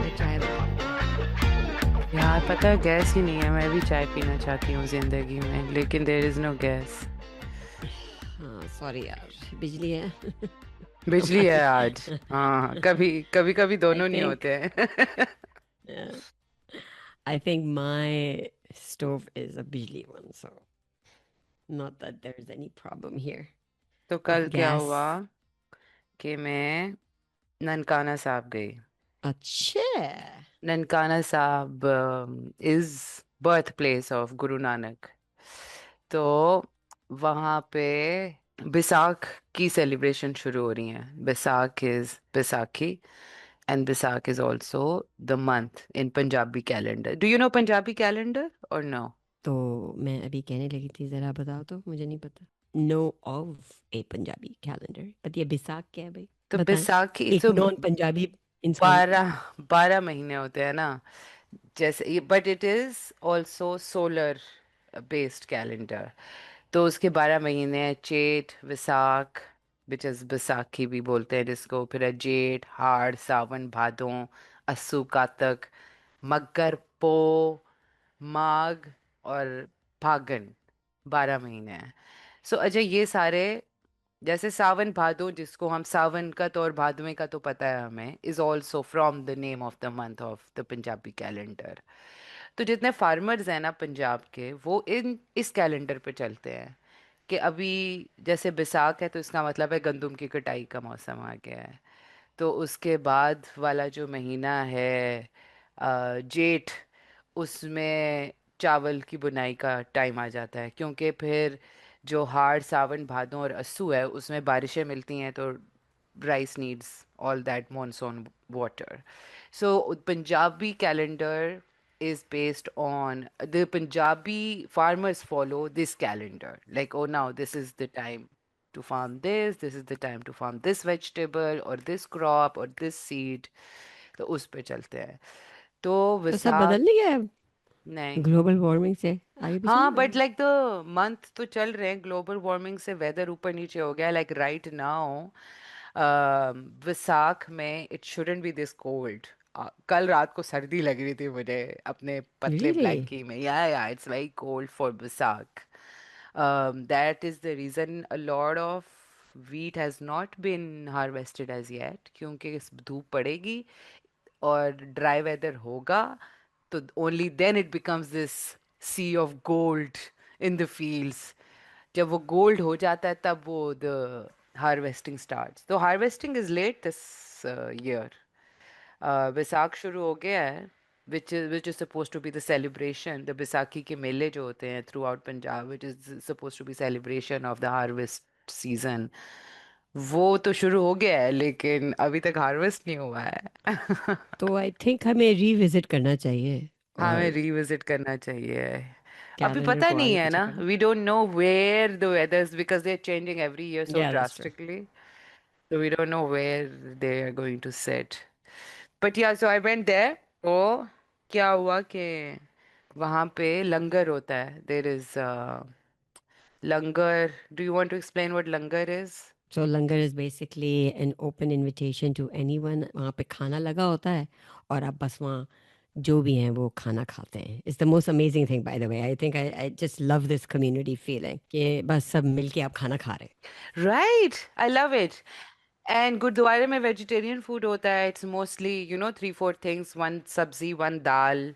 मैं चाय बनाऊंगी। यार पता है गैस ही नहीं है। मैं भी चाय पीना चाहती हूँ जिंदगी में, लेकिन देयर इज नो गैस। हाँ सॉरी यार, बिजली है तो बिजली है पानी। आज। हाँ, कभी कभी कभी आई दोनों नहीं थिंक होते हैं। I think my stove is a बिजली one, so not that there's any problem here तो with कल क्या gas. हुआ कि मैं ननकाना साहब गई। अच्छा। ननकाना साहब is birth place of Guru Nanak. तो वहाँ पे बिसाख की सेलिब्रेशन शुरू हो रही है। Baisakh is Baisakhi, and Baisakh is also the month in Punjabi calendar. Do you know Punjabi calendar और नो? तो मैं अभी कहने लगी थी, जरा बताओ तो, मुझे नहीं पता। Know of a Punjabi calendar, but ये बिसाख क्या है भाई? तो बताएं बैसाखी एक तो नॉन पंजाबी इंसान को। 12 महीने होते हैं ना, जैसे ये, but it is also solar based calendar. तो उसके 12 महीने हैं, चेत, विसाख, विच इज बैसाखी भी बोलते हैं जिसको, फिर है जेठ, हाड़, सावन, भादों, अस्सू, कातक, मगर, पो, माघ और फागण। 12 महीने हैं। सो अजय, ये सारे, जैसे सावन भादो जिसको हम सावन का तो और भादवे का तो पता है हमें, is also from the name of the month of the Punjabi calendar. तो जितने फार्मर्स हैं ना पंजाब के, वो इन इस कैलेंडर पे चलते हैं कि अभी जैसे बैसाख है तो इसका मतलब है गंदुम की कटाई का मौसम आ गया है। तो उसके बाद वाला जो महीना है जेठ, उसमें चावल की बुनाई का टाइम आ जाता है, क्योंकि फिर जो हाड़, सावन, भादों और अस्सू है उसमें बारिशें मिलती हैं, तो rice needs all that monsoon water. So Punjabi calendar is based on the Punjabi farmers follow this calendar. Like, oh, now this is the time to farm this is the time to farm this vegetable or this crop or this seed. तो उस पे चलते हैं। तो तो सब विसाख, बदल नहीं गया अब नहीं। ग्लोबल वार्मिंग से? आगे पीछे हाँ, नहीं बट हुआ? लाइक द मंथ तो चल रहे हैं, ग्लोबल वार्मिंग से वेदर ऊपर नीचे हो गया। लाइक राइट नाउ विसाख में it shouldn't be this cold. कल रात को सर्दी लग रही थी मुझे अपने पतले रियली? ब्लैंकी में। Yeah it's very cold for Visakh. That is the reason a lot of wheat has not been harvested as yet, क्योंकि इस धूप पड़ेगी और ड्राई वेदर होगा, तो only then it becomes this sea of gold in the fields. जब वो gold हो जाता है तब वो द हार्वेस्टिंग स्टार्ट्स. तो harvesting is late this year. Baisakh शुरू हो गया है, which is supposed to be the celebration, the Baisakhi के मेले जो होते हैं through out Punjab, which is supposed to be celebration of the harvest season. वो तो शुरू हो गया है, लेकिन अभी तक हार्वेस्ट नहीं हुआ है. तो आई थिंक हमें रीविजिट करना चाहिए हमें और रिविजिट करना चाहिए. अभी कैलेंडर पता को नहीं आगे है पीछे ना, करना। We don't know where the weathers, because they are changing every year so yeah that's true. Drastically. So we don't know where they are going to sit. But yeah, so I went there. तो क्या हुआ कि वहाँ पे लंगर होता है. There is langar. Do you want to explain what langar is? So langar is basically an open invitation to anyone. वहाँ पे खाना लगा होता है और आप बस वहाँ जो भी हैं वो खाना खाते हैं। It's the most amazing thing by the way. I think I just love this community feeling कि बस सब मिलके आप खाना खा रहे Right. I love it. And गुरुद्वारे में वेजिटेरियन फूड होता है. It's mostly three four things, one sabzi, one dal,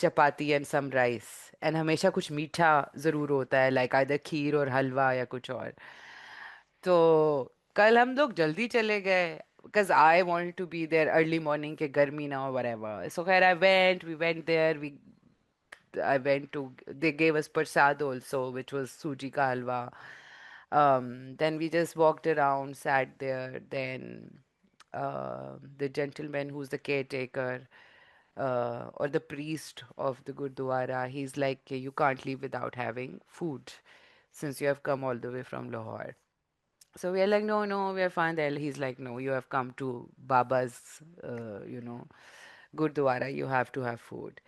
chapati and some rice. And हमेशा कुछ मीठा ज़रूर होता है, लाइक आइदर खीर और हलवा या कुछ और. तो कल हम लोग जल्दी चले गए, because I wanted to be there early morning, के गर्मी ना हो whatever. So खैर we went there, I went to, they gave us prasad also, which was suji ka halwa. Then we just walked around, sat there. Then the gentleman who's the caretaker, or the priest of the Gurdwara, he's like, you can't leave without having food since you have come all the way from Lahore. So we are like, no, no, we are fine there. He's like, no, you have come to Baba's, Gurdwara, you have to have food.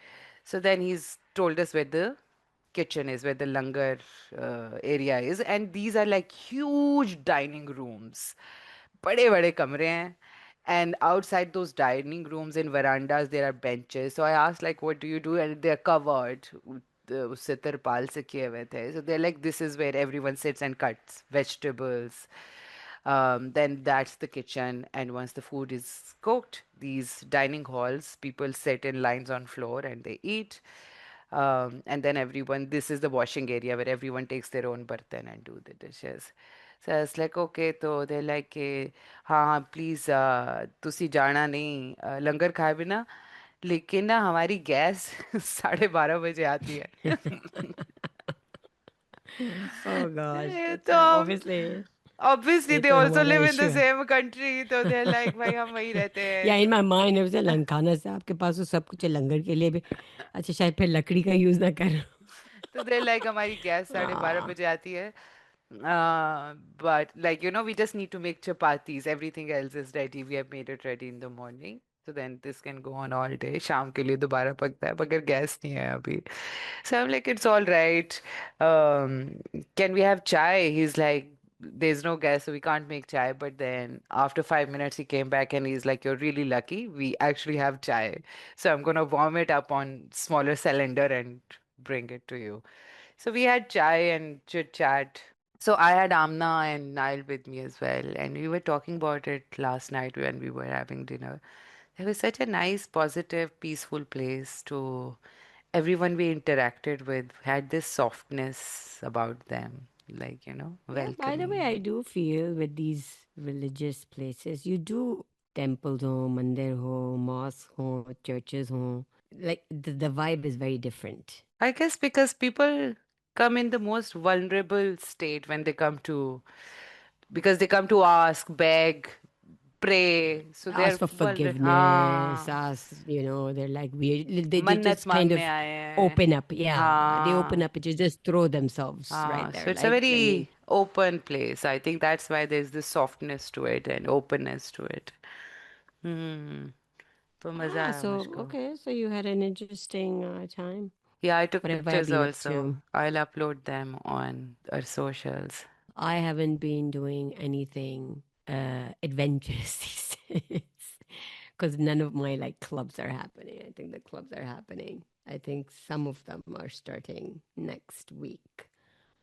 So then he's told us where the kitchen is, where the langar area is, and these are like huge dining rooms. बड़े बड़े कमरे हैं. And outside those dining rooms and verandas, there are benches. So I asked, like, what do you do? And they're covered. उससे तिरपाल से किए हुए थे. So they're like, this is where everyone sits and cuts vegetables. Then that's the kitchen. And once the food is cooked, these dining halls, people sit in lines on floor and they eat. And then everyone, this is the washing area where everyone takes their own bartan and do the dishes. So I was like, okay, so they're like, हाँ हाँ please तुसी जाना नहीं लंगर खाए बिना लेकिन ना हमारी गैस 12:30 बजे आती है. Oh gosh, ये that's तो हम obviously obviously ये they तो also हमारा live in the इश्यू है. same country तो they're like भाई हम वहीं रहते या हैं. इन माय माइंड है लंकाना से आपके पास तो सब कुछ है लंगर के लिए भी. अच्छा शायद फिर लकड़ी का यूज ना करो. तो they're like हमारी गैस 12:30 हाँ. बजे आती है. But like we just need to make chapatis. Everything else is ready. We have made it ready in the morning. So then this can go on all day. शाम के लिए दोबारा पकता है मगर गैस नहीं है अभी. So I'm like, it's all right. Can we have chai? He's like, there's no gas, so we can't make chai. But then after 5 minutes, he came back and he's like, you're really lucky. We actually have chai. So I'm gonna warm it up on smaller cylinder and bring it to you. So we had chai and chit chat. So I had Amna and Nile with me as well, and we were talking about it last night when we were having dinner. It was such a nice, positive, peaceful place to everyone we interacted with had this softness about them, like, Yeah, by the way, I welcoming. do feel with these religious places, you do temples ho, mandir ho, mosques ho, churches ho. Like the vibe is very different. I guess because people come in the most vulnerable state when they come to, because they come to ask, beg, pray. So Ask they're for vulnerable. forgiveness, ask, they're like weird. They मन्नत just kind मांगने of आए हैं. open up. Yeah, they open हाँ. up. They just throw themselves right So there. it's a Like, I mean, very open place. I think that's why there's this softness to it and openness to it. Hmm. तो मजा आया so, मुझको. okay, so you had an interesting time. Yeah, I took What have I pictures been up also. to? I'll upload them on our socials. I haven't been doing anything adventurous these days because none of my like clubs are happening. I think the clubs are happening. I think some of them are starting next week.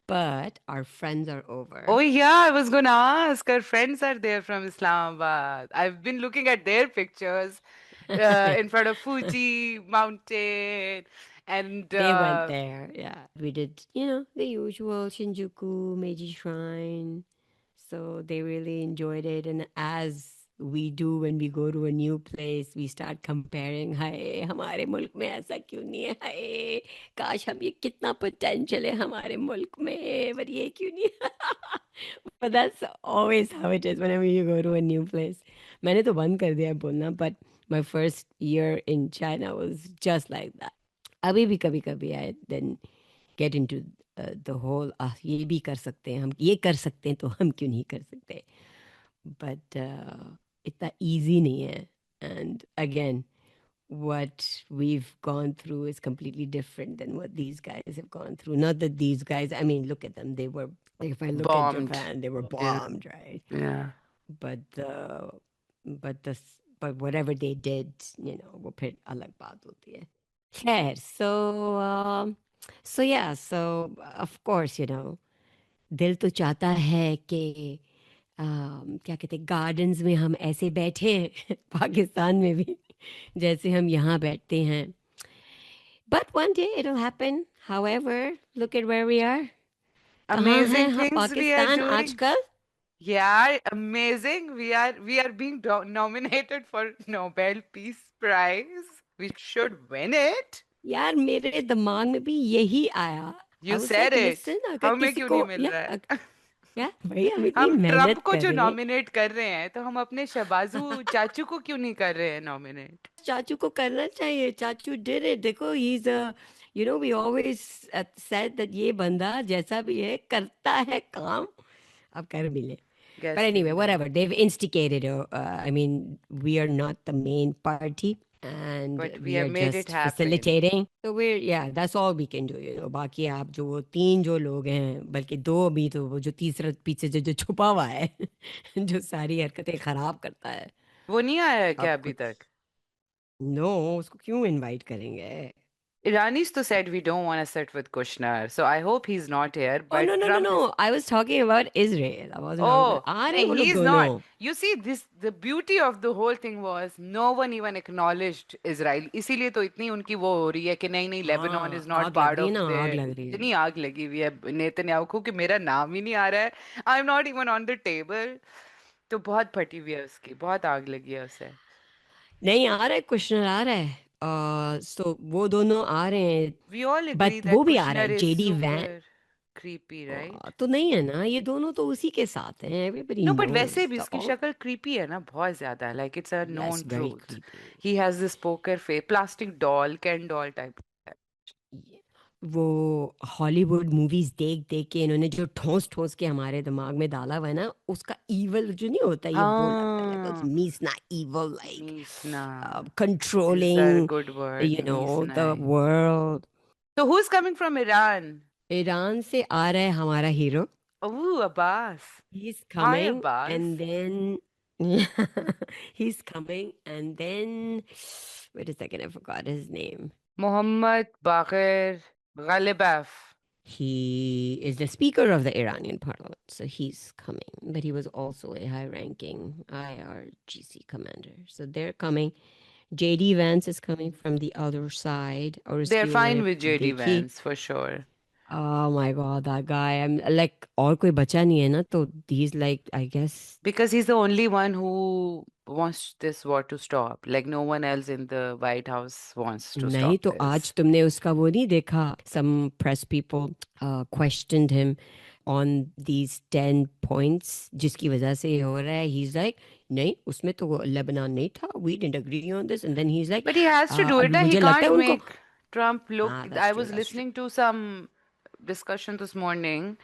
But our friends are Oh over. yeah, I was gonna ask. Our friends are there from Islamabad. I've been looking at their pictures in front of Fuji mountain and They went there. Yeah. We did, the usual Shinjuku, Meiji Shrine. So they really enjoyed it. And as we do when we go to a new place, we start comparing, हाय हमारे मुल्क में ऐसा क्यों नहीं है, हाय काश हम ये कितना potential है हमारे मुल्क में पर ये क्यों नहीं है. But that's always how it is whenever you go to a new place. मैंने तो बंद कर दिया है बोलना, but my first year in China was just like that. अभी भी कभी कभी I then get into the whole ये भी कर सकते हैं हम ये कर सकते हैं तो हम क्यों नहीं कर सकते. But इतना easy नहीं है. And again, what we've gone through is completely different than what these guys have gone through. Not that these guys, I mean, look at them. They were, like, if I look at bombed. Japan, they were Yeah, bombed, right? yeah. But but the but whatever they did, वो फिर अलग बात होती है. खैर, so yeah, so of course, दिल तो चाहता है कि क्या कहते हैं गार्डन्स में हम ऐसे बैठे हैं पाकिस्तान में भी जैसे हम यहाँ बैठते हैं. But one day it'll happen. However, look at where we are. कहाँ हैं Amazing हम things we are Pakistan doing. आजकल. Yeah, amazing. We are being nominated for Nobel Peace Prize. We should win it. यार मेरे दिमाग में भी यही आया. I You was said like, it. listen, अगर हमें किसी क्यों नहीं को मिल रहा है? या भाई हम इतनी हम ट्रम्प मेहनत को कर जो रहे हैं. नॉमिनेट कर रहे हैं तो हम अपने शहबाजू चाचू को क्यों नहीं कर रहे हैं नॉमिनेट? चाचू को करना चाहिए. चाचू did it. देखो he's a we always said that ये बंदा जैसा भी है करता है काम. अब कर भी ले. But गैस नहीं anyway, मिला है. whatever. They've instigated. I mean, we are not the main party. and But we we have are made it just happen. facilitating. So we're, yeah, that's all we can do, बाकी आप जो वो तीन जो लोग हैं, बल्कि दो, अभी तो वो जो तीसरा पीछे जो जो छुपा हुआ है जो सारी हरकतें खराब करता है, वो नहीं आया है क्या आप अभी कुछ, तक? नो, उसको क्यों इनवाइट करेंगे? Irani's to said we don't want to sit with Kushner, so I hope he's not here. Oh, no, But no, no, Trump is. no. I was talking about Israel. I wasn't talking about, Oh, आ रहे हैं no, वो लोग he's not. दोनों. You see, this the beauty of the whole thing was no one even acknowledged Israel. इसीलिए तो इतनी उनकी वो हो रही है कि नहीं नहीं, Lebanon is हाँ, not आग लग part रही है of ना, आग their. लग रही है. इतनी आग लगी हुई है नेतन्याहू को कि मेरा नाम ही नहीं आ रहा है. I'm not even on the table. तो बहुत फटी हुई है उसकी, बहुत आग लगी है उसे. नहीं, आ रहा है, कुशनर आ रहा है. सो वो दोनों आ रहे हैं. We all बट agree वो that भी आ रहा Kushner है, is JD Vance. super creepy, right? तो नहीं है ना, ये दोनों तो उसी के साथ हैं, एवरीबॉडी No, but वैसे नोज भी द उसकी ऑल. शक्ल creepy है ना, बहुत ज्यादा. Like it's a yes, known very truth. Creepy. He has this poker face, plastic doll, Ken doll type. वो हॉलीवुड मूवीज देख देख के इन्होंने जो ठोस ठोस के हमारे दिमाग में डाला हुआ है ना, उसका इवल जो नहीं होता, ये वो लगता है, लाइक हाँ, मीसना evil, like Misna is a controlling, good word. The Misna. World. So who's coming from Iran? Iran से आ रहा है हमारा hero. Oh, Abbas. He's Hi, coming, Abbas. and then he's coming, and then wait a second, I forgot his name. Mohammad Baqir Ghalibaf. He is the speaker of the Iranian parliament, so he's coming. But he was also a high-ranking IRGC commander, so they're coming. JD Vance is coming from the other side. और They're उसकी fine मैंने with JD देखी. Vance for sure. Oh my God, that guy! I'm like, और कोई बचा नहीं है ना, तो he's like, I guess. Because he's the only one who wants this war to stop. Like no one else in the White House wants to नहीं, stop तो आज this. तुमने उसका वो नहीं देखा? Some press people questioned him on these 10 points जिसकी वजह से ये हो रहा है. He's like, नहीं, उसमें तो वो लेबनान नहीं था, we didn't agree on this, and then he's like, But he has to do it. अभी He मुझे लगता can't है उनको. make Trump look. हाँ, that's I true, was that's true. listening to some discussion this morning.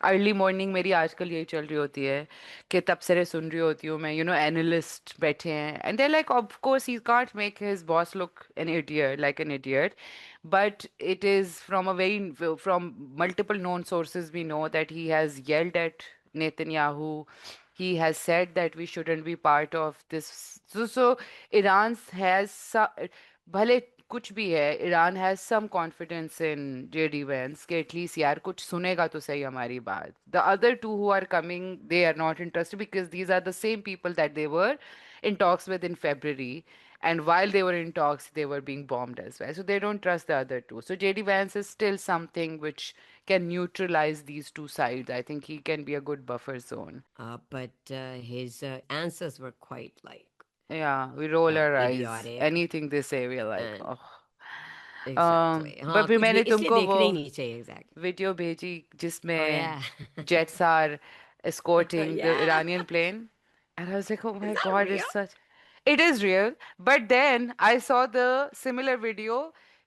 Early morning मेरी आजकल यही चल रही होती है कि तब से सुन रही होती हूँ मैं, एनालिस्ट बैठे हैं and they like of course he can't make his boss look an idiot like an idiot, but it is from a very from multiple known sources we know that he has yelled at Netanyahu. He has said that we shouldn't be part of this. So Iran has भले कुछ भी है, Iran has some confidence in JD Vance कि at least यार कुछ सुनेगा तो सही हमारी बात. The other two who are coming, they are not interested because these are the same people that they were in talks with in February, and while they were in talks they were being bombed as well, so they don't trust the other two. So JD Vance is still something which can neutralize these two sides. I think he can be a good buffer zone. But his answers were quite like Yeah, we roll our eyes. idiotic. Anything they say, we're like, And oh. exactly, but हाँ, फिर कुछ भी मैंने इसलिए तुमको वो देखना ही नहीं चाहिए. Exactly. वीडियो भेजी Oh जिसमें yeah. jets are escorting the Yeah. Iranian plane. And I was like, oh Is my that God, real? it's such. It is real. But then I saw the similar video,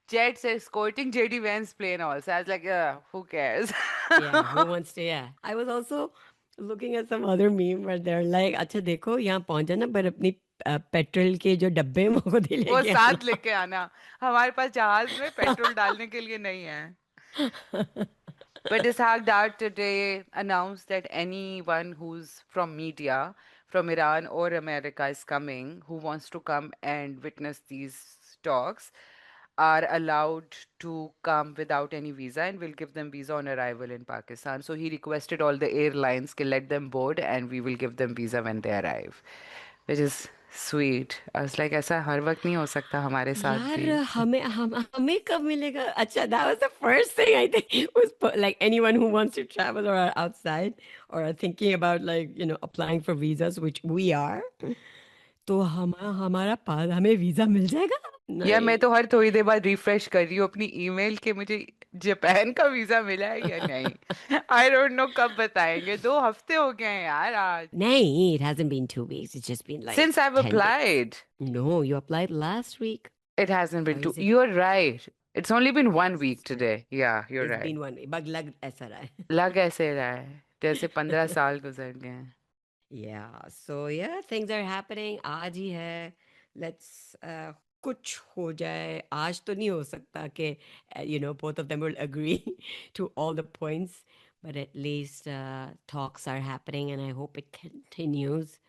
jets escorting JD Vance plane also. I was like, who cares? Yeah, who wants to? Yeah, I was also looking at some other meme where they're like, अच्छा देखो यहाँ पहुंचा ना, पर अपनी petrol के जो डब्बे हैं वो खुद ही वो लेके साथ आना. लेके आना. हमारे पास जहाज में पेट्रोल डालने के लिए नहीं है. But Ishaq Dar today announced that anyone who's from media, from Iran or America is coming, who wants to come and witness these talks, are allowed to come without any visa and we'll give them visa on arrival in Pakistan. So he requested all the airlines to let them board and we will give them visa when they arrive, which is sweet. I was like, ऐसा हर वक्त नहीं हो सकता हमारे साथ यार, भी. हमें कब मिलेगा? अच्छा, that was the first thing I think was like anyone who wants to travel or are outside or are thinking about, like, applying for visas, which we are. तो हमारा पास हमें वीजा मिल जाएगा? यार मैं नहीं. तो हर थोड़ी देर बाद रिफ्रेश कर रही हूँ अपनी ईमेल के मुझे जापान का वीजा मिला है या नहीं. आई डोंट नो कब बताएंगे. 2 हफ्ते हो गए हैं यार आज. नहीं, it hasn't been 2 weeks. It's just been like since I have 10 days. Applied. No, you applied last week. It hasn't been Or two. is it? You are right. It's only been 1 week It's today. Yeah you are it's right. been 1 week. But लग ऐसा रहा है. लग ऐसे रहा है जैसे 15 साल गुजर गए हैं. Yeah. So yeah, things are happening. आज ही है. Let's कुछ हो जाए, आज तो नहीं हो सकता कि both of them will agree to all the points, but at least talks are happening and I hope it continues.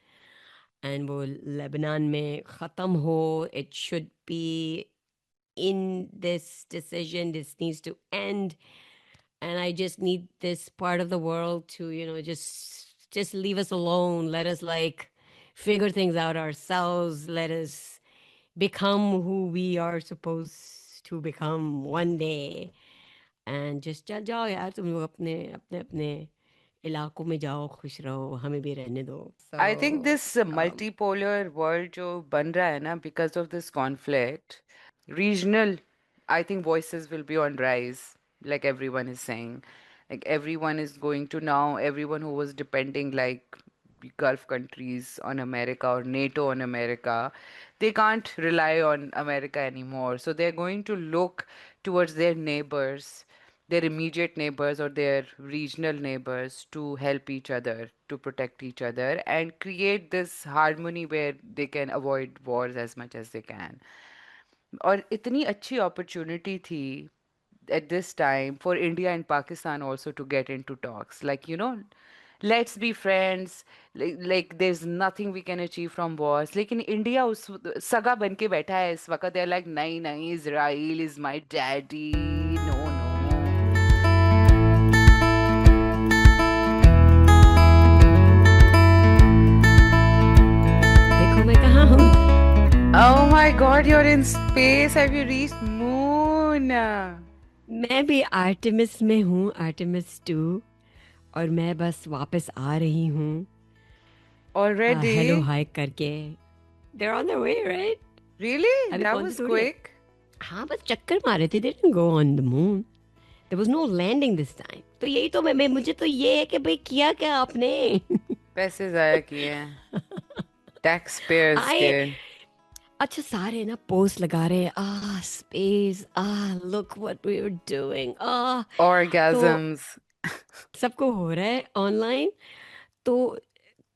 And वो लेबनान में ख़त्म हो, it should be in this decision, this needs to end, and I just need this part of the world to, just leave us alone. Let us like figure things out ourselves. Let us become who we are supposed to become one day. And just चल जाओ यार, तुम लोग अपने अपने अपने इलाकों में जाओ, खुश रहो, हमें भी रहने दो. I think So this multipolar world जो बन रहा है ना, because of this conflict, regional, I think voices will be on rise, like everyone is saying. Like everyone is going to now, everyone who was depending like Gulf countries on America or NATO on America, they can't rely on America anymore. So they're going to look towards their neighbors, their immediate neighbors or their regional neighbors to help each other, to protect each other, and create this harmony where they can avoid wars as much as they can. और इतनी अच्छी opportunity थी at this time for India and Pakistan also to get into talks. Like, let's be friends. Like there's nothing we can achieve from wars. लेकिन India उस सगा बन के बैठा है इस वक्त. They're like, नहीं नहीं, Israel is my daddy. No, no. देखो मैं कहाँ हूँ. Oh my God, you're in space. Have you reached moon? मैं भी आर्टेमिस में हूँ, आर्टेमिस 2, और मैं बस वापस आ रही हूँ हेलो Already? हाय करके. They're on their way, right? Really? अभी That पहुंचे was थोड़ी है. quick. हाँ, बस चक्कर मारे थे. They didn't go on the moon. There was no landing this time. तो यही तो मुझे तो ये है कि भाई किया क्या आपने. पैसे जाया किए हैं. Taxpayers आए. के. अच्छा, सारे ना पोस्ट लगा रहे हैं, space, look what we are doing, तो Orgasms. सबको हो रहा है ऑनलाइन. तो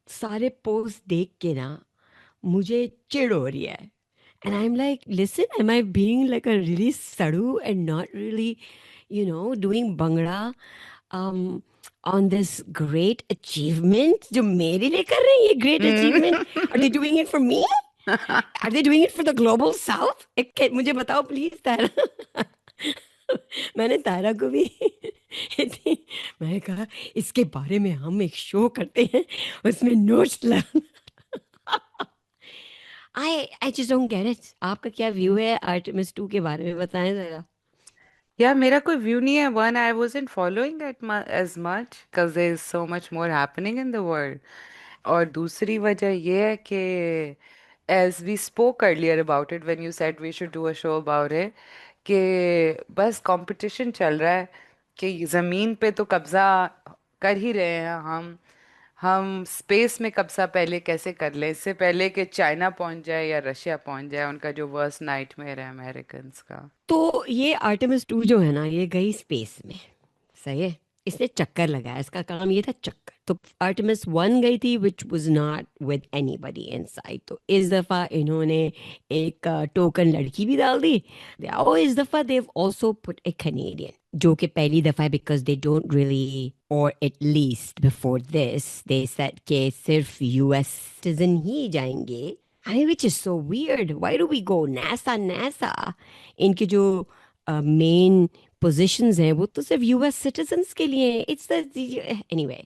सारे पोस्ट देख के ना मुझे चिढ़ हो रही है. And I'm like, listen, am I being like a really sadu and not really, doing bhangra um, on this great achievement? जो मेरे लिए कर रहे हैं ये great achievement? Are they doing it for me? Are they doing it for the global south? मुझे बताओ please तारा. मैंने तारा को भी मैंने कहा इसके बारे में हम एक शो करते हैं, उसमें नोट्स ला. I just don't get it. आपका क्या व्यू है आर्टेमिस 2 के बारे में, बताएं जरा. Yeah, मेरा कोई व्यू नहीं है. One, I wasn't following it as much because there is so much more happening in the world. और दूसरी वजह ये है कि as we spoke earlier about it when you said we should do a show about it, कि बस competition चल रहा है कि ज़मीन पे तो कब्जा कर ही रहे हैं हम स्पेस में कब्जा पहले कैसे कर लें, इससे पहले कि चाइना पहुंच जाए या रशिया पहुंच जाए, उनका जो वर्स्ट नाइटमेयर है अमेरिकन्स का. तो ये आर्टेमिस 2 जो है ना, ये गई स्पेस में. सही है. इसने चक्कर लगाया, इसका काम ये था चक्कर. तो आर्टेमिस 1 गई थी which was not with anybody inside. तो इस दफा इन्होंने एक टोकन लड़की भी डाल दी. और इस दफा they have also put A Canadian, जो कि पहली दफा है बिकॉज दे डोंट रियली, और at least before this they said कि सिर्फ यूएस सिटीजन ही जाएंगे. I mean, which is so weird. Why do we go NASA, NASA? इनके जो मेन पोजीशंस हैं वो तो सिर्फ यूएस सिटीजन्स के लिए हैं. It's the anyway.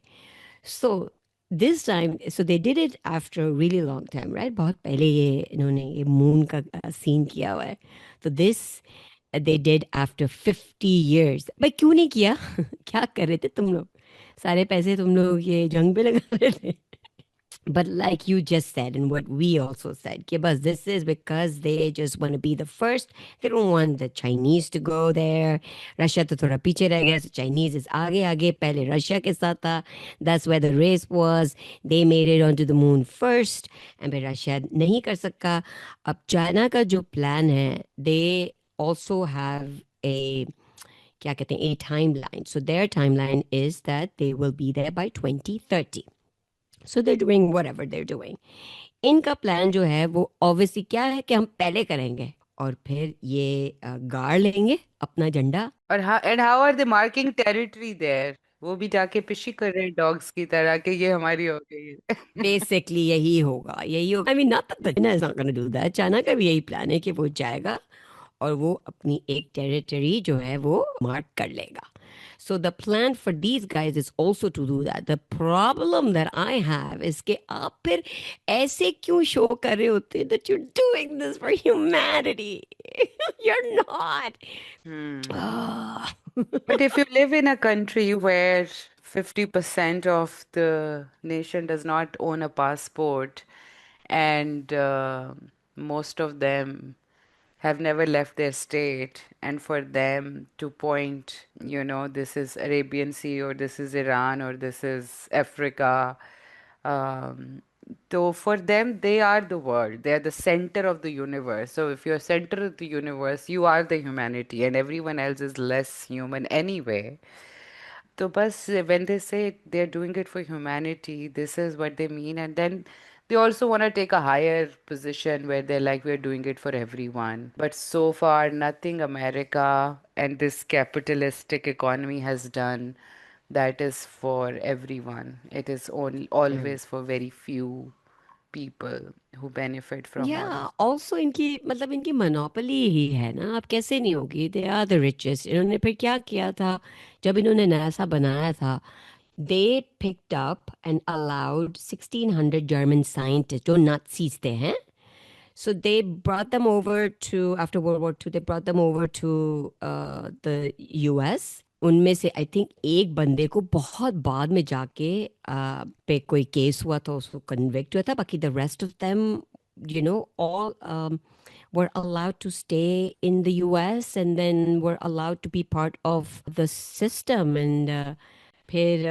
So this time, so they did it after a really long time, right. बहुत पहले ये इन्होंने ये मून का सीन किया हुआ है. तो this they did after 50 years. भाई क्यों नहीं किया? क्या कर रहे थे तुम लोग? सारे पैसे तुम लोग ये जंग पे लगा रहे थे. But like you just said, and what we also said, Kibas, this is because they just want to be the first. They don't want the Chinese to go there. Russia to thoda piche reh gaya. So Chinese is aage aage. Pehle Russia ke साथ था. That's where the race was. They made it onto the moon first. And फिर Russia नहीं कर सका. अब China का जो plan है, they also have a क्या कहते हैं, a timeline. So their timeline is that they will be there by 2030. So they're doing whatever they're doing. इनका प्लान जो है वो ऑब्वियसली क्या है कि हम पहले करेंगे और फिर ये गाड़ लेंगे अपना झंडा। और हाँ, and how are they marking territory there? वो भी जाके पिशी कर रहे हैं डॉग्स की तरह कि ये हमारी हो गई है। बेसिकली यही होगा, यही होगा। I mean not that China is not gonna do that, China का भी यही प्लान है कि वो जाएगा और वो अपनी एक टेरिटरी जो है वो मार्क कर लेगा। So the plan for these guys is also to do that. The problem that I have is कि आप फिर ऐसे क्यों शो कर रहे होते that you're doing this for humanity? You're not. Hmm. Ah. But if you live in a country where 50% of the nation does not own a passport, and most of them have never left their state, and for them to point, this is Arabian Sea, or this is Iran, or this is Africa, um, so for them, they are the world. They are the center of the universe. So if you're center of the universe, you are the humanity, and everyone else is less human anyway. So bus, when they say they're doing it for humanity, this is what they mean. And then they also want to take a higher position where they're like, we're doing it for everyone. But so far, nothing America and this capitalistic economy has done that is for everyone. It is only Right. always for very few people who benefit from या all of it. Also इनकी मतलब इनकी monopoly ही है ना, अब कैसे नहीं होगी? They are the richest. इन्होंने फिर क्या किया था जब इन्होंने नासा बनाया था? They picked up and allowed 1600 German scientist जो नाजीज थे हैं। So they brought them over to, after World War II, they brought them over to the US. उनमें से आई थिंक एक बंदे को बहुत बाद में जाके पे कोई केस हुआ था, उसको कन्विक्ट हुआ था। बाकी the rest of them, all were allowed to stay in the US and then were allowed to be part of the system. And फिर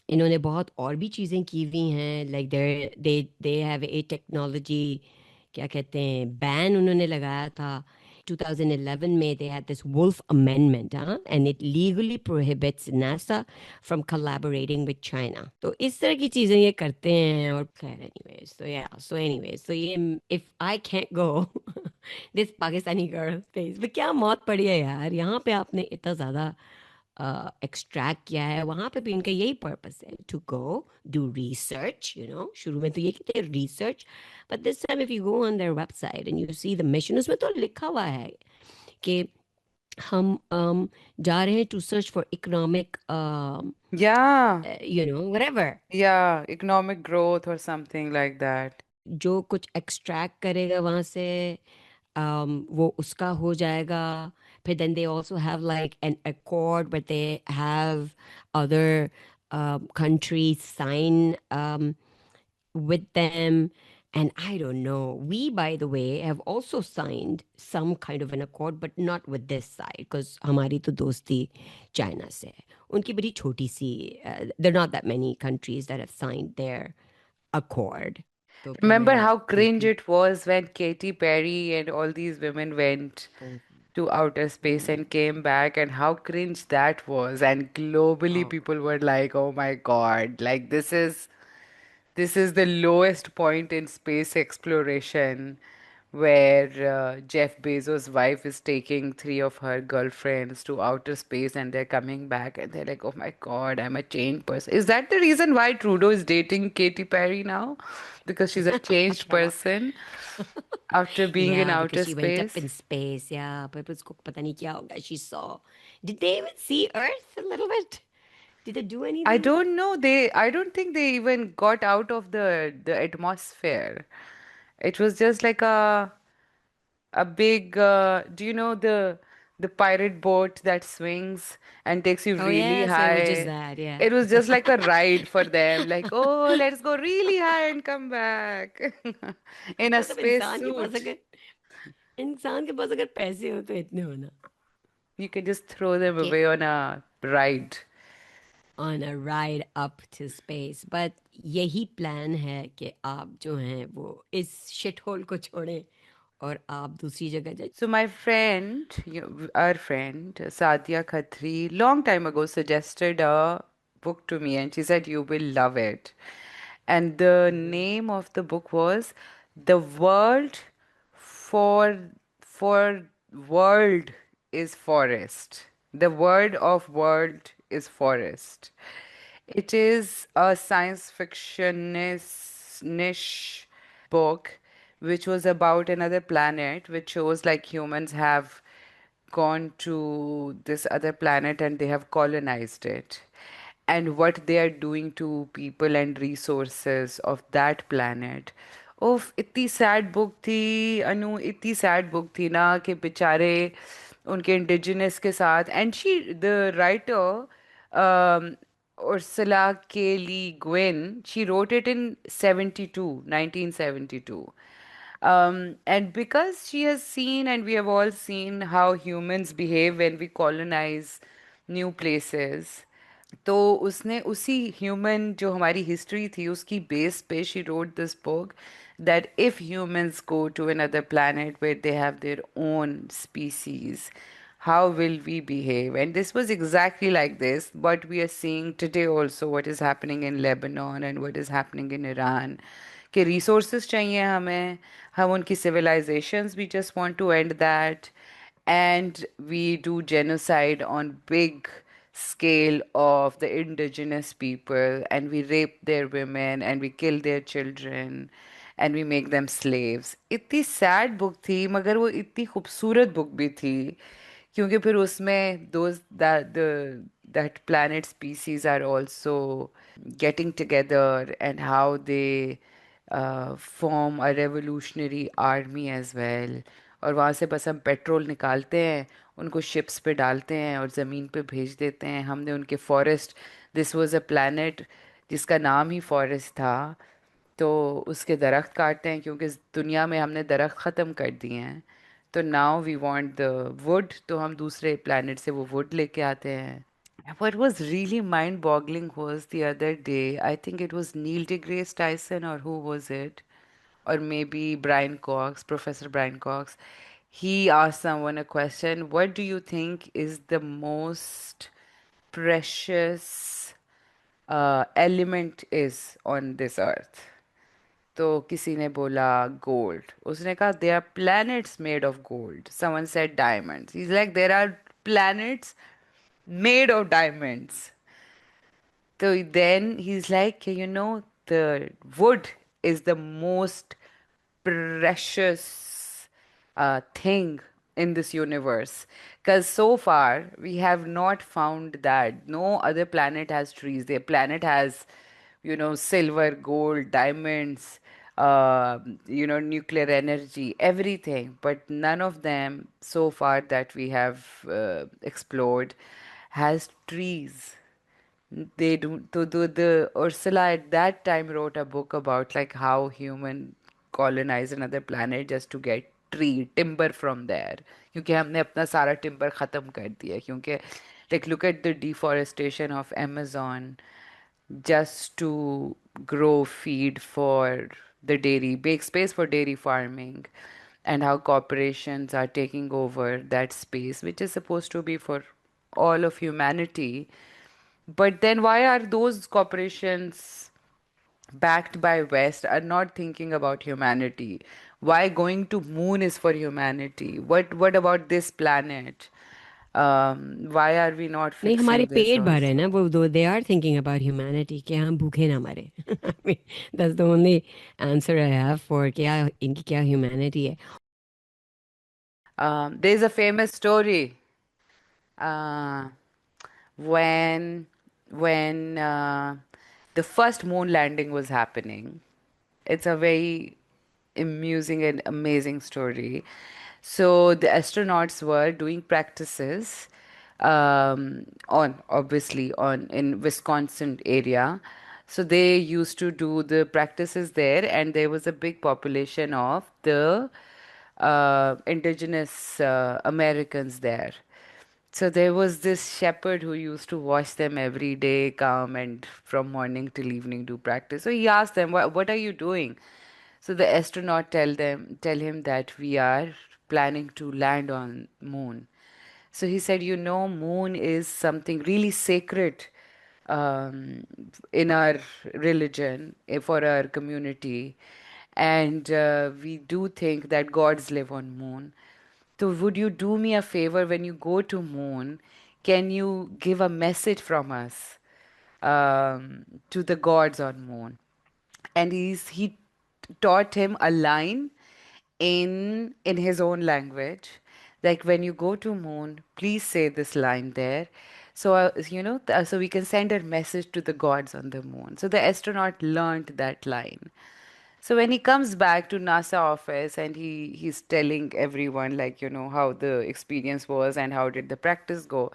इन्होंने बहुत और भी चीज़ें की हुई हैं, like they have a technology, क्या कहते हैं, बैन उन्होंने लगाया था 2011 में। They had this Wolf amendment, हाँ, and it legally prohibits NASA from collaborating with China. तो इस तरह की चीज़ें ये करते हैं। और खैर एनीवेज, सो ये if I can't go this Pakistani girl face, क्या मौत पड़ी है यार, यहाँ पे आपने इतना ज़्यादा एक्सट्रैक्ट किया है। वहां पे भी इनका यही पर्पस है, टू गो डू रिसर्च, शुरू में तो ये कहते हैं research, but this time if you go on their website and you see the mission, उसमें तो लिखा हुआ है कि हम जा रहे हैं to search for economic, Yeah, whatever, yeah, economic growth or something like that. जो कुछ एक्सट्रैक्ट करेगा वहां से, वो उसका हो जाएगा। फिर then they also have like an accord, but they have other countries sign with them. And I don't know. We, by the way, have also signed some kind of an accord, but not with this side, because हमारी तो दोस्ती China से है, उनकी बड़ी छोटी सी, there are not that many countries that have signed their accord. तो फिर Remember मैं how cringe देखती it was when Katy Perry and all these women went हूँ। to outer space and came back, and how cringe that was. And globally, Oh, people were like, "Oh my God, like this is the lowest point in space exploration, where Jeff Bezos' wife is taking three of her girlfriends to outer space and they're coming back and they're like, oh my God, I'm a changed person." Is that the reason why Trudeau is dating Katy Perry now? Because she's a changed shut up. person after being in Yeah, because outer she went up space? in space. Yeah, but उसको पता नहीं क्या होगा. She saw. Did they even see Earth a little bit? Did they do I anything? don't know. I don't think they even got out of the atmosphere. It was just like a big do you know the pirate boat that swings and takes you Oh really yeah, so it was just high? that. Yeah. It was just like a ride for them, like, oh, let's go really high and come back in a मतलब space इंसान के पास suit. अगर इंसान के पास अगर पैसे हो तो इतने होना You can just throw them कि away on a ride. on a ride up to space. But यही प्लान है कि आप जो हैं वो इस शिट होल को छोड़ें और आप दूसरी जगह जाए। So my friend, our friend Sadia Khatri, long time ago suggested a book to me, and she said you will love it. And the name of the book was The World for world is forest. The word of world is forest. It is a science fictionist niche book which was about another planet, which shows like humans have gone to this other planet and they have colonized it, and what they are doing to people and resources of that planet. उफ, इतनी sad book थी अनु, इतनी sad book थी ना कि बेचारे उनके indigenous के साथ, and she the writer Ursula K. Le Guin, she wrote it in 1972. And because she has seen, and we have all seen how humans behave when we colonize new places, तो उसने उसी human जो हमारी history थी उसकी base पे she wrote this book that if humans go to another planet where they have their own species, how will we behave? And this was exactly like this, but we are seeing today also what is happening in Lebanon and what is happening in Iran, कि resources चाहिए हमें, हम उनकी civilizations, we just want to end that, and we do genocide on big scale of the indigenous people, and we rape their women and we kill their children and we make them slaves. इतनी sad book थी मगर वो इतनी खूबसूरत book भी थी, क्योंकि फिर उसमें those that planet species are also getting together, and how they form a revolutionary army as well. और वहाँ से बस हम पेट्रोल निकालते हैं, उनको शिप्स पे डालते हैं और ज़मीन पे भेज देते हैं। हमने उनके forest, this was a planet जिसका नाम ही फॉरेस्ट था, तो उसके दरख्त काटते हैं क्योंकि इस दुनिया में हमने दरख्त ख़त्म कर दिए हैं। तो now we want the wood, तो हम दूसरे प्लैनेट से वो वुड लेके आते हैं। What was really mind-boggling was the other day, I think it was Neil deGrasse Tyson, or who was it? Or maybe Brian Cox, Professor Brian Cox. He asked someone a question, what do you think is the most precious element is on this earth? तो किसी ने बोला gold. उसने कहा there are planets made of gold. Someone said diamonds. He's like there are planets made of diamonds. So then he's like, the wood is the most precious thing in this universe. Because so far, we have not found that. No other planet has trees. Their planet has, silver, gold, diamonds, nuclear energy, everything. But none of them so far that we have explored has trees. They do. The Ursula at that time wrote a book about like how human colonize another planet just to get tree timber from there. क्योंकि हमने अपना सारा timber खत्म कर दिया, क्योंकि like look at the deforestation of Amazon just to grow feed for the dairy, bake space for dairy farming, and how corporations are taking over that space, which is supposed to be for all of humanity. But then why are those corporations backed by West are not thinking about humanity? Why going to moon is for humanity? What about this planet? Why are we not नहीं, हमारे fixing this पेट भर है ना also? वो, though they are thinking about humanity कि हम भूखे ना मरे। That's the only answer I have for क्या इनकी क्या ह्यूमैनिटी है। There's a famous story uh, when when the first moon landing was happening. It's a very amusing and amazing story. So the astronauts were doing practices on obviously on in Wisconsin area. So they used to do the practices there, and there was a big population of the indigenous Americans there. So there was this shepherd who used to watch them every day, come and from morning till evening do practice. So he asked them, what are you doing? So the astronaut tell him that we are planning to land on moon. So he said, moon is something really sacred in our religion, for our community. and we do think that gods live on moon. So would you do me a favor when you go to moon? Can you give a message from us to the gods on moon? And he taught him a line in his own language, like when you go to moon, please say this line there. So so we can send a message to the gods on the moon. So the astronaut learned that line. So when he comes back to NASA office and he's telling everyone, like, how the experience was and how did the practice go,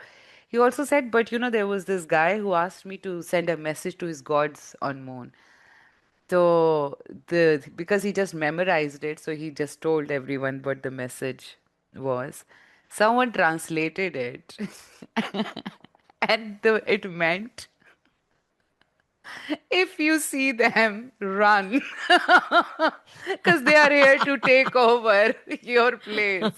he also said, but there was this guy who asked me to send a message to his gods on moon. So the because he just memorized it, so he just told everyone what the message was. Someone translated it, and it meant, if you see them, run, because they are here to take over your place.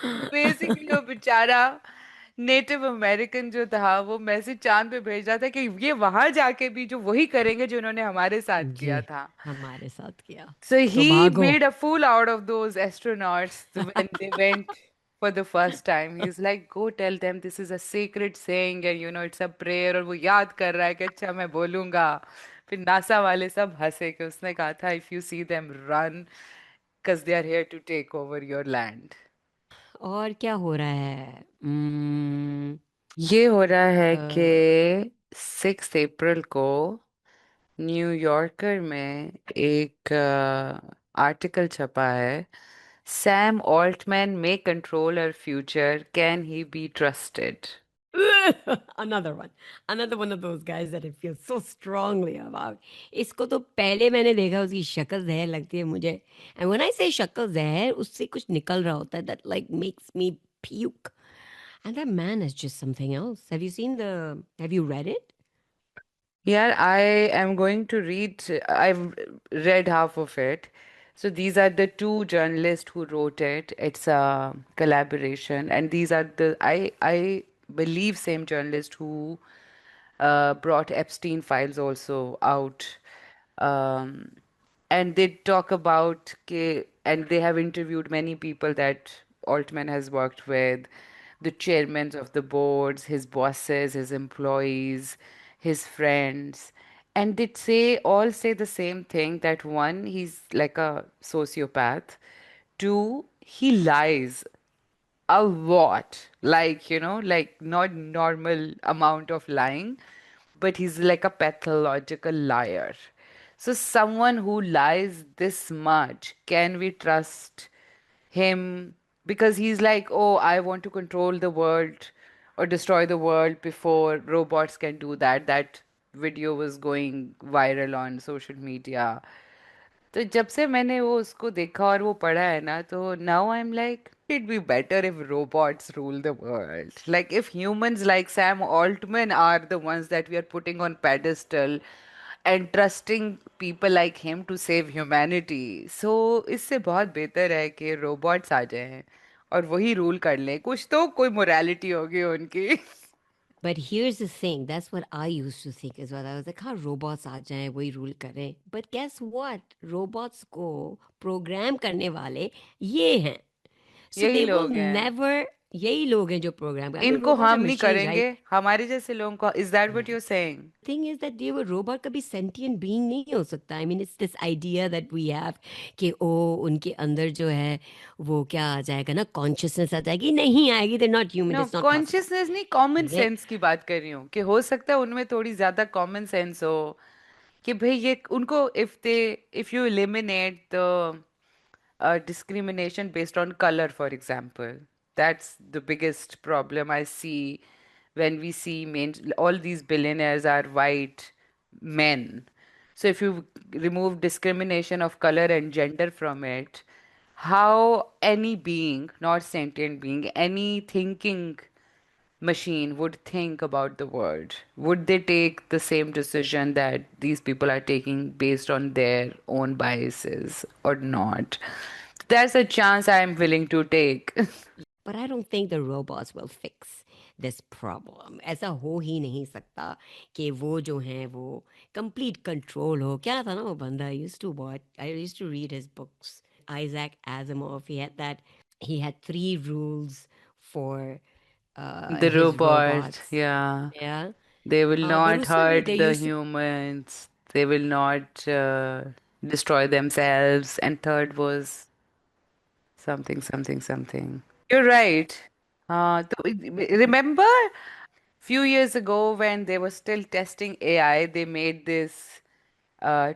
तो basically वो बेचारा native American जो था वो message चांद पे भेज रहा था कि ये वहां जाके भी जो वही करेंगे जो उन्होंने हमारे साथ जी, किया था. हमारे साथ किया, So तो he भागो. made a fool out of those astronauts when they went for the first time. He's like, go tell them this is a sacred saying and it's a prayer. और वो याद कर रहा है कि अच्छा मैं बोलूंगा. फिर नासा वाले सब हंसे कि उसने कहा था, if you see them, run, because they are here to take over your land. और क्या हो रहा है? ये हो रहा है कि 6 अप्रैल को न्यूयॉर्कर में एक आर्टिकल छपा है. Sam Altman may control our future. Can he be trusted? another one, another one of those guys that I feel so strongly about. इसको तो पहले मैंने देखा, उसकी शक्ल जहर लगती है मुझे. And when I say शक्ल जहर, उससे कुछ निकल रहा होता है that like makes me puke. And that man is just something else. Have you read it? Yeah, I am going to read. I've read half of it. So these are the two journalists who wrote it. It's a collaboration, and these are I believe same journalist who brought Epstein files also out. Um, and they talk about and they have interviewed many people that Altman has worked with, the chairmen of the boards, his bosses, his employees, his friends, and all say the same thing, that one, he's like a sociopath, two, he lies a lot, like like not normal amount of lying, but he's like a pathological liar. So someone who lies this much, can we trust him? Because he's like, oh, I want to control the world or destroy the world before robots can do that. That video was going viral on social media. तो जब से मैंने वो उसको देखा और वो पढ़ा है ना, तो now I'm like, it'd be better if robots rule the world. Like if humans like Sam Altman are the ones that we are putting on pedestal and trusting people like him to save humanity. So इससे बहुत बेहतर है कि robots आ जाएं और वही rule कर लें. कुछ तो कोई morality होगी उनकी. But here's the thing, that's what I used to think as well. I was like, हाँ robots आ जाएं वही rule करें. But guess what? Robots को program करने वाले ये हैं. So यही they will लोग हैं. never, यही लोग हैं जो program. I mean, इनको robots are हम नहीं machines, right? करेंगे, हमारे जैसे लोगों को. Is that what you're saying? Thing is that ये वो robot कभी sentient being नहीं हो सकता. I mean, it's this idea that we have कि ओ उनके अंदर जो है वो क्या आ जाएगा ना, consciousness आ जाएगी. नहीं आएगी. They're not human. No, It's not possible. Consciousness नहीं, कॉमन They, सेंस की बात कर रही हूँ कि हो सकता है उनमें थोड़ी ज्यादा कॉमन सेंस हो, कि भाई ये उनको, if you eliminate the discrimination based on color, for example. That's the biggest problem I see when we see all these billionaires are white men. So if you remove discrimination of color and gender from it, how any being, not sentient being, any thinking machine would think about the world? Would they take the same decision that these people are taking based on their own biases or not? That's a chance I'm willing to take. but I don't think the robots will fix this problem. ऐसा हो ही नहीं सकता कि वो जो हैं वो complete control हो। क्या था ना वो बंदा, I used to read his books, Isaac Asimov. He had three rules for The his robot, robots. yeah. Yeah. They will But not उसमें they hurt the used to, humans. They will not destroy themselves. And third was something, something, something. You're right. Remember few years ago when they were still testing AI, they made this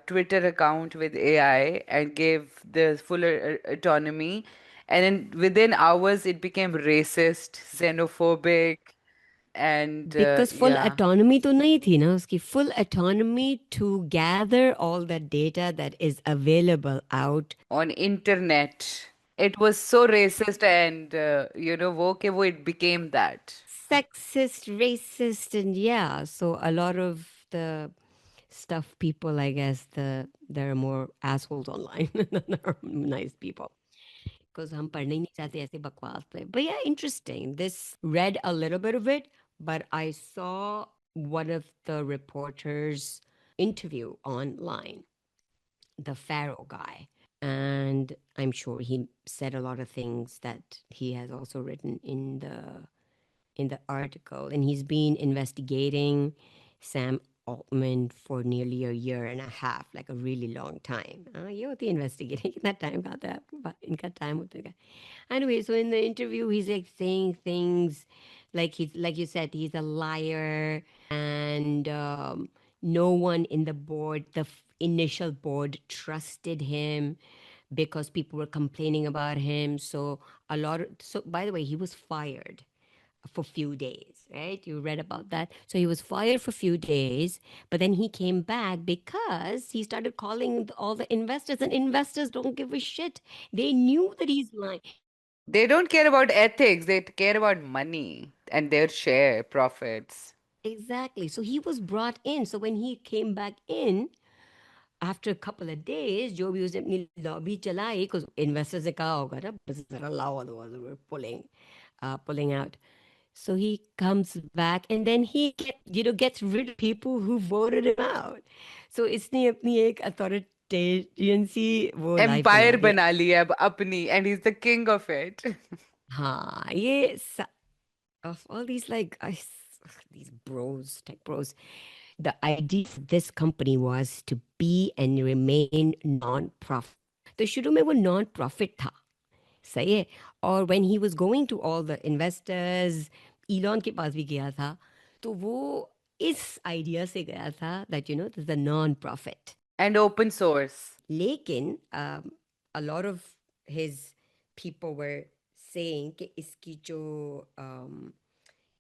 Twitter account with AI and gave the full autonomy. And then within hours, it became racist, xenophobic, and because full yeah, autonomy तो नहीं थी ना उसकी, full autonomy to gather all the data that is available out. on internet. It was so racist and wo ke wo it became that. Sexist, racist, and yeah, so a lot of the stuff people, I guess, there are more assholes online than there are nice people. Because हम पढ़ने ही नहीं चाहते ऐसे बकवास पे. But yeah, interesting. This read a little bit of it, but I saw one of the reporters interview online, the Pharaoh guy. And I'm sure he said a lot of things that he has also written in the article. And he's been investigating Sam Altman for nearly a year and a half, like a really long time. ये होती है investigating. कितना time खाता है आपको? इनका time होता है. Anyway, so in the interview, he's like saying things like you said, he's a liar, and no one in the board, initial board, trusted him because people were complaining about him. So by the way, he was fired for few days, right? You read about that. So he was fired for few days, but then he came back because he started calling all the investors, and investors don't give a shit. They knew that he's lying. They don't care about ethics, they care about money and their share profits. Exactly. So he was brought in. So when he came back in after a couple of days, जो भी उसने अपनी lobby चलाई, because investors ने कहा होगा ना, बस जरा लाओ, otherwise we're pulling out. So he comes back, and then gets rid of people who voted him out. So इसने अपनी एक authoritarian सी वो life बना Empire दिया. बना लिया अब अपनी and he's the king of it. हाँ, of all these these bros, tech bros, the idea of this company was to be and remain non-profit. तो शुरू में वो non-profit था, सही है. और when he was going to all the investors, Elon के पास भी गया था, तो वो इस idea से गया था that this is a non-profit. And open source. लेकिन a lot of his people were saying कि इसकी जो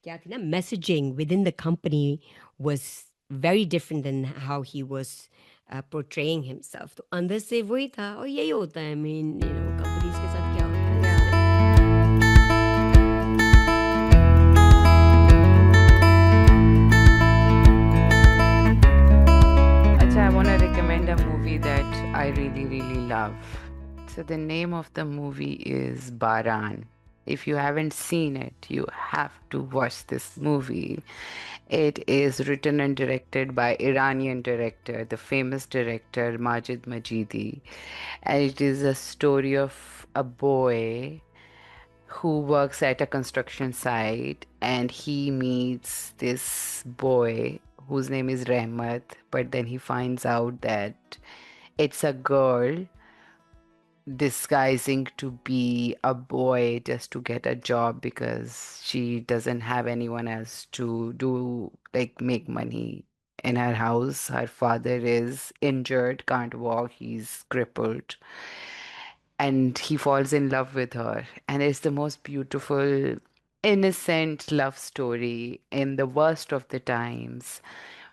क्या थी ना, messaging within the company was very different than how he was portraying himself. तो अंदर से वही था, और यही होता है, I mean, companies के साथ क्या होता है. Acha, I want to recommend a movie that I really, really love. So the name of the movie is Baran. If you haven't seen it, you have to watch this movie. It is written and directed by Iranian director, the famous director Majid Majidi. And it is a story of a boy who works at a construction site, and he meets this boy whose name is Rehmat, but then he finds out that it's a girl disguising to be a boy just to get a job because she doesn't have anyone else to do, like, make money in her house. Her father is injured, can't walk, he's crippled, and he falls in love with her. And it's the most beautiful, innocent love story in the worst of the times,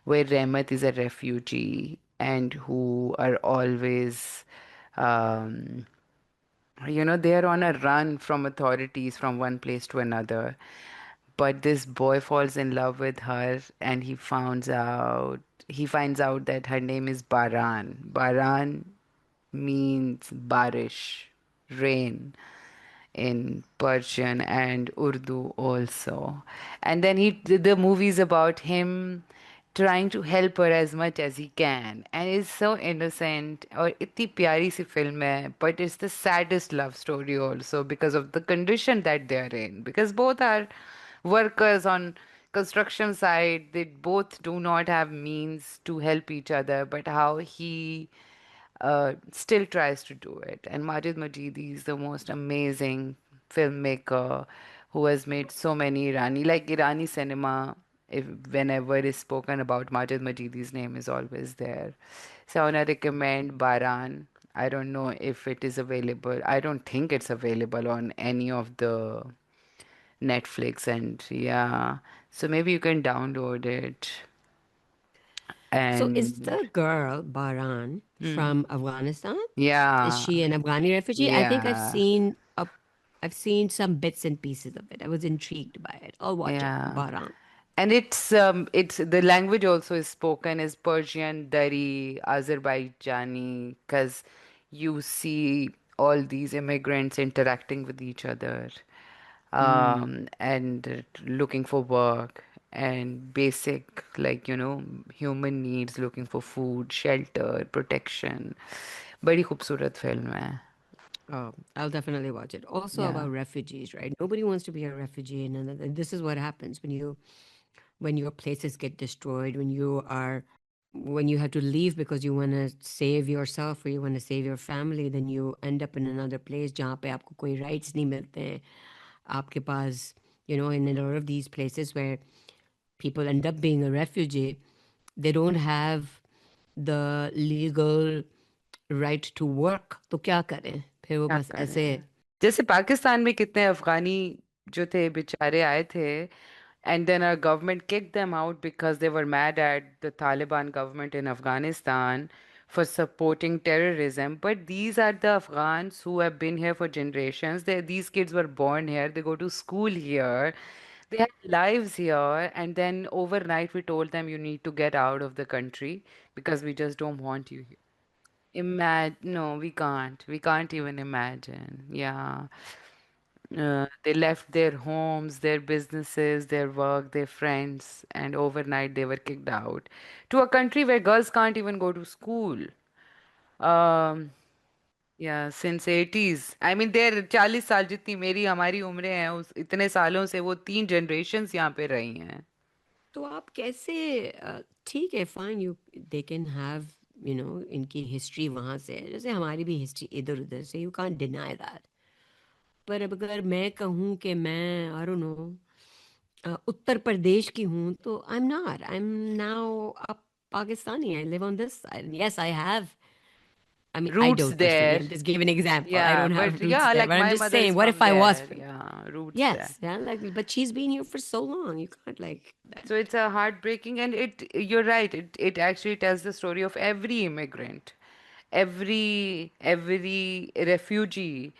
where Rehmat is a refugee and who are always um, they are on a run from authorities from one place to another. But this boy falls in love with her, and he finds out that her name is Baran. Baran means barish, rain in Persian and Urdu also. And then the movie's about him trying to help her as much as he can. And it's so innocent. और इतनी प्यारी सी film है. But it's the saddest love story also because of the condition that they are in. Because both are workers on construction site. They both do not have means to help each other. But how he still tries to do it. And Majid Majidi is the most amazing filmmaker who has made so many like Irani cinema. If whenever is spoken about, Majid Majidi's name is always there. So I wanna recommend Baran. I don't know if it is available. I don't think it's available on any of the Netflix and yeah. So maybe you can download it So is and the girl Baran hmm, from Afghanistan? Is yeah, she an Afghani refugee? I think yeah. I've seen some bits and pieces of it. I was intrigued by it. I'll watch it. Yeah. Baran. And it's the language also is spoken is Persian, Dari, Azerbaijani, because you see all these immigrants interacting with each other, Mm. and looking for work and basic like human needs, looking for food, shelter, protection. बड़ी खूबसूरत film है. Oh, I'll definitely watch it. Also Yeah. about refugees, right? Nobody wants to be a refugee in another. This is what happens when your places get destroyed, when you have to leave because you want to save yourself or you want to save your family, then you end up in another place जहाँ पे आपको कोई rights नहीं मिलते हैं. आपके पास, in a lot of these places where people end up being a refugee, they don't have the legal right to work. तो क्या करें? फिर वो क्या बस ऐसे. करें. जैसे पाकिस्तान में कितने अफगानी जो थे बेचारे आए थे. And then our government kicked them out because they were mad at the Taliban government in Afghanistan for supporting terrorism. But these are the Afghans who have been here for generations. These kids were born here, they go to school here, they have lives here. And then overnight, we told them, you need to get out of the country because we just don't want you here. No, we can't. We can't even imagine. Yeah. They left their homes, their businesses, their work, their friends, and overnight they were kicked out to a country where girls can't even go to school. Um, yeah, since 80s. I mean, they're 40 साल जितनी मेरी हमारी उम्रें हैं उस इतने सालों से वो 3 generations यहाँ पे रही हैं. तो आप कैसे ठीक है fine you they can have इनकी हिस्ट्री वहाँ से है जैसे हमारी भी हिस्ट्री इधर उधर से यू कांट डिनाई दैट पर अब अगर मैं कहूँ कि मैं I don't know Uttar Pradesh की हूँ तो I am now a Pakistani I live on this side yes I have I mean, I Roots don't personally. there. I'm just giving an example. I Yeah, don't but have roots yeah, there, like but I'm my just mother is saying, what if from I was? there. Yeah, roots there. Yes, yeah, like, but she's been here for so long. You can't like that. So it's a heartbreaking, and you're right. It actually tells the story of every immigrant, every refugee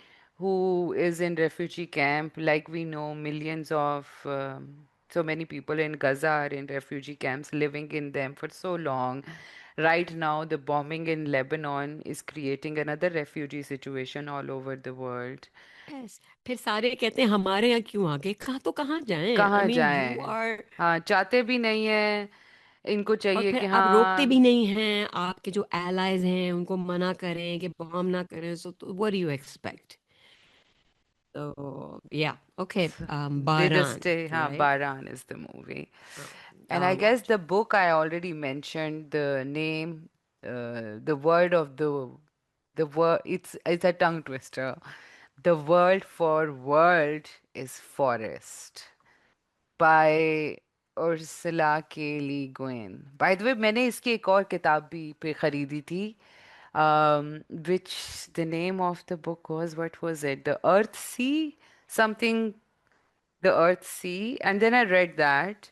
who is in refugee camp. Like we know, millions of so many people in Gaza are in refugee camps, living in them for so long. Right now, the bombing in Lebanon is creating another refugee situation all over the world. Yes. फिर सारे कहते हैं हमारे यहाँ क्यों आ गए कहाँ तो कहाँ जाएं आई कहाँ मीन यू जाएं. आर हाँ, चाहते भी नहीं है. इनको और चाहिए फिर कि आप रोकते हाँ. भी नहीं हैं आपके जो एलाइज हैं उनको मना करें कि बॉम्ब ना करें so what do you expect तो या okay They just बारान stay. Huh, right Baran is the movie. And I I'll guess watch the it. book I already mentioned, the name, the word of the word, it's a tongue twister. The word for world is forest by Ursula K. Le Guin. By the way, मैंने इसकी एक और किताब भी पे खरीदी थी. Which the name of the book was, what was it? The Earth Sea? Something, the Earth Sea. And then I read that.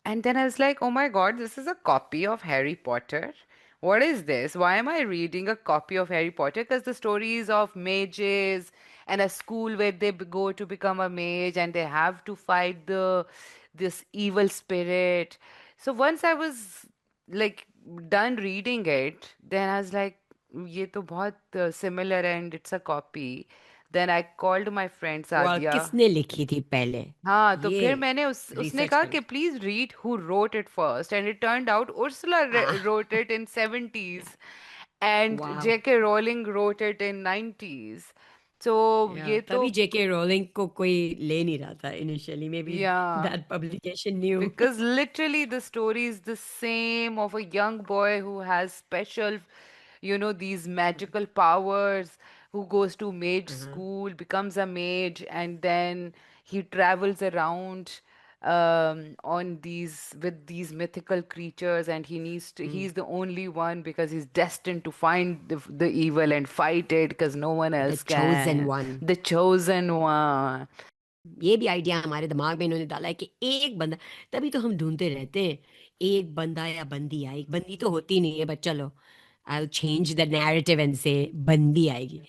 And then I was like, oh my God, this is a copy of Harry Potter. What is this? Why am I reading a copy of Harry Potter? Because the stories of mages and a school where they go to become a mage and they have to fight this evil spirit. So once I was like done reading it, then I was like, ये तो बहुत similar and it's a copy. Then I called my friend Well, Sadia. किसने लिखी थी पहले? हाँ, तो ये फिर मैंने उसने रिसर्च कहा करना। कि please read who wrote it first, and it turned out Ursula Ah, wrote it in 70s and wow. J.K. Rowling wrote it in 90s. तो Yeah, ये तो तभी जेके रोलिंग को कोई ले नहीं रहा था initially. Maybe या that publication knew. because literally the story is the same of a young boy who has special, these magical powers, who goes to mage Uh-huh. school, becomes a mage, and then he travels around on these with these mythical creatures, and Mm. he's the only one because he's destined to find the evil and fight it because no one The else chosen can. one. The chosen one. ये भी idea हमारे दिमाग में इन्होंने डाला है कि एक बंदा, तभी तो हम ढूंढते रहते हैं एक बंदा या बंदी आए। एक बंदी तो होती नहीं है, बट चलो I change the narrative and से बंदी आएगी।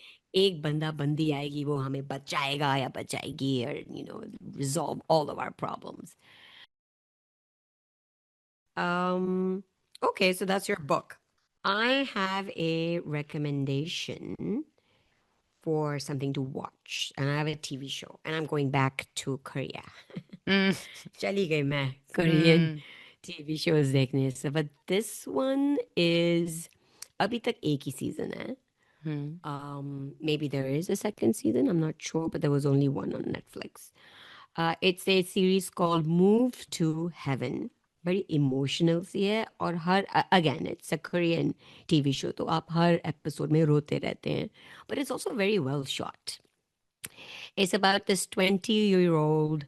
एक बंदा बंदी आएगी, वो हमें बचाएगा या बचाएगी, और resolve all of our problems. Okay, so that's your book. I have a recommendation for something to watch, and I have a TV show, and I'm going back to Korea. Mm, चली गई मैं Korean mm, TV shows देखने से, but this one is अभी तक एक ही season है. mm. Maybe there is a second season, I'm not sure, but there was only one on Netflix. It's a series called Move to Heaven. Very emotional सी है, और हर again it's a Korean TV show, तो आप हर episode में रोते रहते हैं, but it's also very well shot. It's about this 20-year-old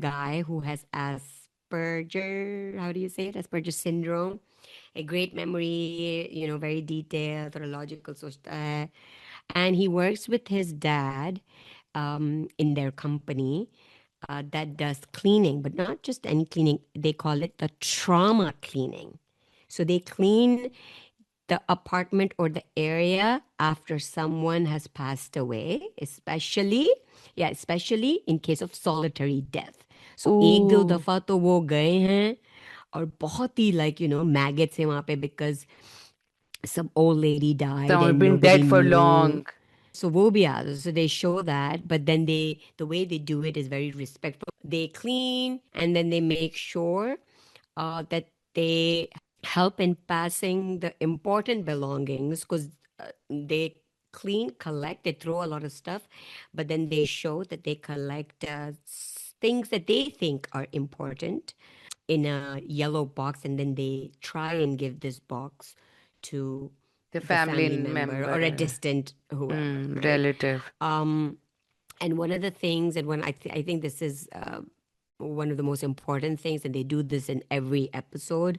guy who has Asperger, how do you say it? Asperger syndrome. A great memory, very detailed, thorough logical सोचता है. And he works with his dad in their company that does cleaning, but not just any cleaning. They call it the trauma cleaning. So they clean the apartment or the area after someone has passed away, especially in case of solitary death. So एक दो Ooh, दफा तो वो गए हैं, और बहुत ही maggots हैं वहाँ पे, because some old lady died someone and been nobody dead for knew. long. So वो भी आता, so they show that, but then the way they do it is very respectful. They clean, and then they make sure that they help in passing the important belongings, because they clean, collect, they throw a lot of stuff, but then they show that they collect things that they think are important in a yellow box, and then they try and give this box to The the family family member or a member, distant whoever, right? relative. um and one of the things, and when I think this is one of the most important things, and they do this in every episode,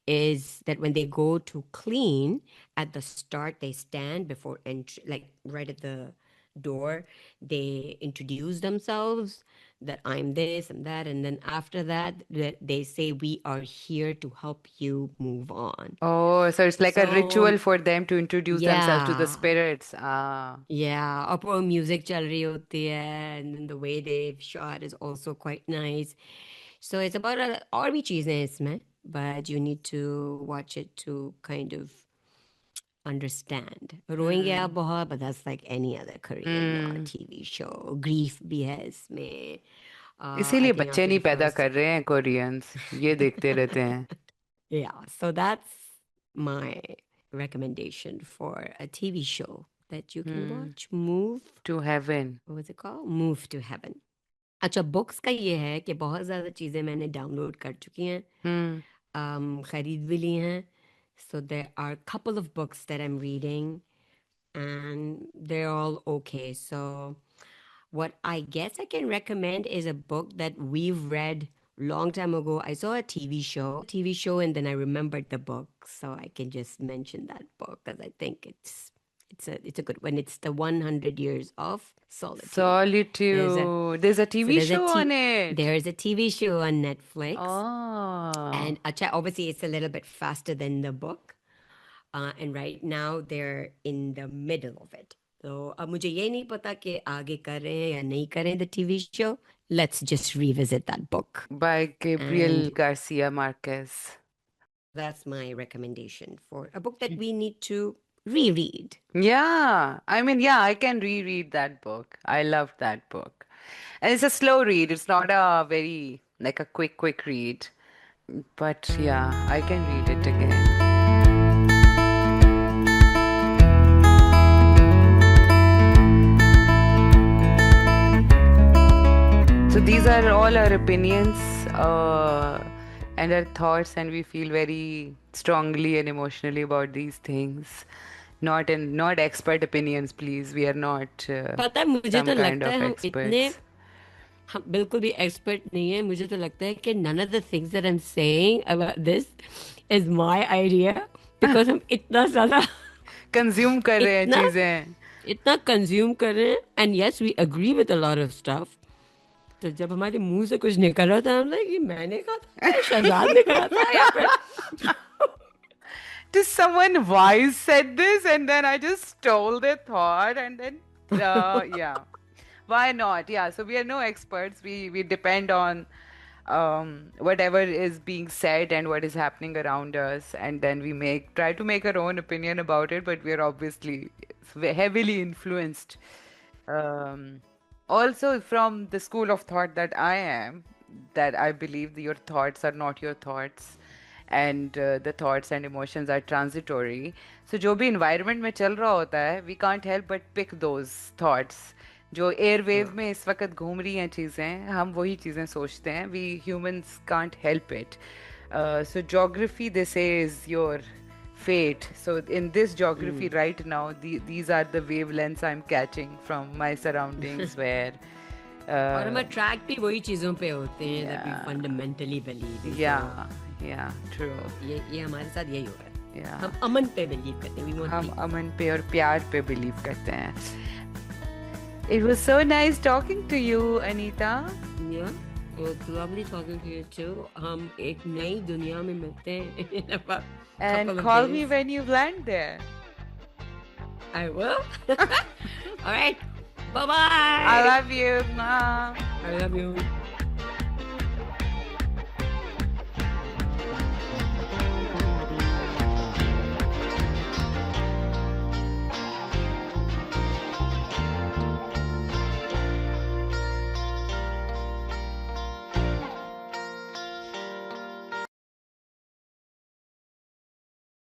is that when they go to clean, at the start they stand before entry, like right at the door, they introduce themselves, that I'm this and that, and then after that, they say we are here to help you move on. Oh, so it's like a So ritual for them to introduce themselves to the yeah, spirits. Ah. yeah, और वो music चल रही होती है, and then the way they've shot is also quite nice. So it's about और भी चीजें हैं इसमें, but you need to watch it to kind of understand. रोएंगे आप Hmm. बहुत, but that's like any other Korean Hmm. TV show. Grief भी है इसमें. I इसीलिए think बच्चे after नहीं the पैदा first, कर रहे हैं कोरियंस, ये देखते रहते हैं. yeah. So that's my recommendation for a TV show that you can Hmm. watch. Move, To heaven. what was it called? Move to Heaven. अच्छा, बुक्स का ये है कि बहुत ज़्यादा चीज़ें मैंने डाउनलोड कर चुकी हैं, Hmm. ख़रीद भी ली हैं. So there are a couple of books that I'm reading, and they're all okay. So what I guess I can recommend is a book that we've read long time ago. I saw a TV show, and then I remembered the book, so I can just mention that book because I think it's a good one. It's the 100 Years of Solitude. There's a Solitude. There's a so TV show on it. there's a TV show on Netflix, Oh. and obviously it's a little bit faster than the book. And right now they're in the middle of it. So अब मुझे ये नहीं पता कि आगे करें या नहीं करें the TV show. Let's just revisit that book. By Gabriel And Garcia Marquez. that's my recommendation for a book that we need to reread. Yeah, I mean, yeah, I can reread that book. I loved that book. And it's a slow read. It's not a very, like a quick read. But yeah, I can read it again. So these are all our opinions and our thoughts, and we feel very strongly and emotionally about these things. Not expert opinions, please. We are not पता है मुझे some तो kind लगता है of हम इतने experts. हम बिल्कुल भी एक्सपर्ट नहीं है मुझे तो लगता है कि none of the things that I'm saying about this is my idea because हम इतना ज़्यादा कंज्यूम कर रहे हैं इतना चीजें. इतना कंज्यूम कर रहे हैं and yes we agree with a lot of stuff तो जब हमारे मुंह से कुछ निकल रहा था हम लाइक ये मैंने कहा था या शहजाद ने कहा था या फिर Just someone wise said this, and then I just stole their thought, and then yeah, why not? Yeah, so we are no experts. We depend on whatever is being said and what is happening around us, and then we make try to make our own opinion about it. But we are obviously heavily influenced. Um, Also from the school of thought that I am, that I believe that your thoughts are not your thoughts, and the thoughts and emotions are transitory. So जो भी environment में चल रहा होता है, we can't help but pick those thoughts. जो airwave में इस वक्त घूम रही हैं चीज़ें, हम वही चीज़ें सोचते हैं. We humans can't help it. So geography, they say, is your fate. So in this geography right now, these are the wavelengths I'm catching from my surroundings where और हम uh, अट्रैक्ट भी वही चीजों पे होते हैं that we yeah, fundamentally believe in. yeah, yeah, true. ये हमारे साथ यही हो रहा है Yeah. हम अमन पे बिलीव करते हैं we want हम peace. अमन पे और प्यार पे बिलीव करते हैं. It was so nice talking to you, Anita. Yeah, it's lovely talking to you too. हम एक नई दुनिया में मिलते हैं in about And couple of call me days. when you land there. I will. All right. Bye I bye. love you. Mwah. I love you.